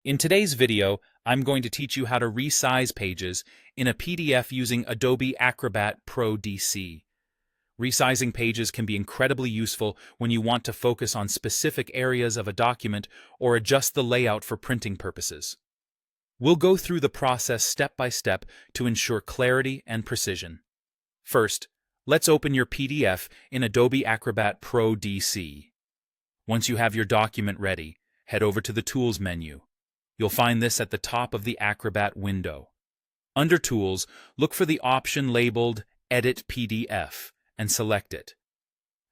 In today's video, I'm going to teach you how to resize pages in a PDF using Adobe Acrobat Pro DC. Resizing pages can be incredibly useful when you want to focus on specific areas of a document or adjust the layout for printing purposes. We'll go through the process step by step to ensure clarity and precision. First, let's open your PDF in Adobe Acrobat Pro DC. Once you have your document ready, head over to the Tools menu. You'll find this at the top of the Acrobat window. Under Tools, look for the option labeled Edit PDF and select it.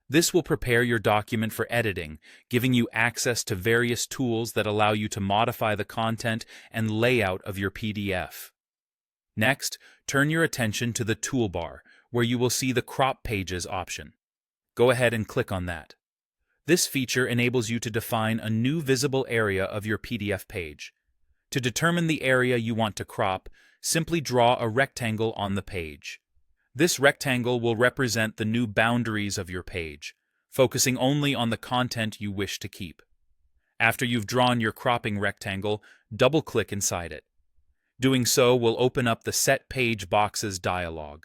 This will prepare your document for editing, giving you access to various tools that allow you to modify the content and layout of your PDF. Next, turn your attention to the toolbar, where you will see the Crop Pages option. Go ahead and click on that. This feature enables you to define a new visible area of your PDF page. To determine the area you want to crop, simply draw a rectangle on the page. This rectangle will represent the new boundaries of your page, focusing only on the content you wish to keep. After you've drawn your cropping rectangle, double-click inside it. Doing so will open up the Set Page Boxes dialog.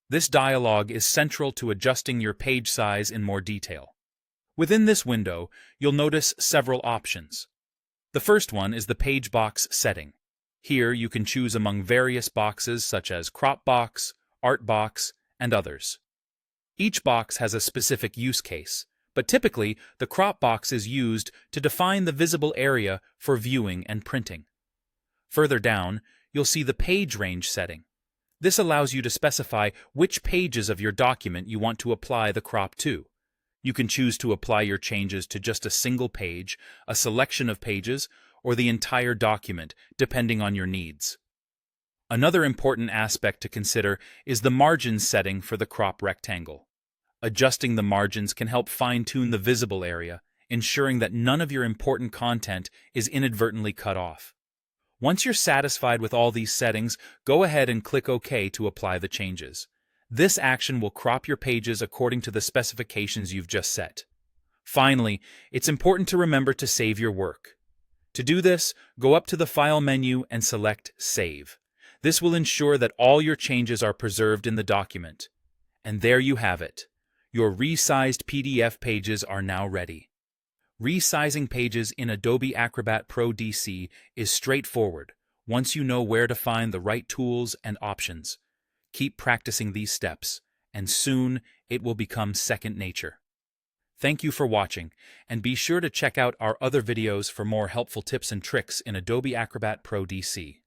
This dialog is central to adjusting your page size in more detail. Within this window, you'll notice several options. The first one is the page box setting. Here you can choose among various boxes such as Crop Box, Art Box, and others. Each box has a specific use case, but typically the crop box is used to define the visible area for viewing and printing. Further down, you'll see the page range setting. This allows you to specify which pages of your document you want to apply the crop to. You can choose to apply your changes to just a single page, a selection of pages, or the entire document, depending on your needs. Another important aspect to consider is the margins setting for the crop rectangle. Adjusting the margins can help fine-tune the visible area, ensuring that none of your important content is inadvertently cut off. Once you're satisfied with all these settings, go ahead and click OK to apply the changes. This action will crop your pages according to the specifications you've just set. Finally, it's important to remember to save your work. To do this, go up to the File menu and select Save. This will ensure that all your changes are preserved in the document. And there you have it. Your resized PDF pages are now ready. Resizing pages in Adobe Acrobat Pro DC is straightforward once you know where to find the right tools and options. Keep practicing these steps, and soon it will become second nature. Thank you for watching, and be sure to check out our other videos for more helpful tips and tricks in Adobe Acrobat Pro DC.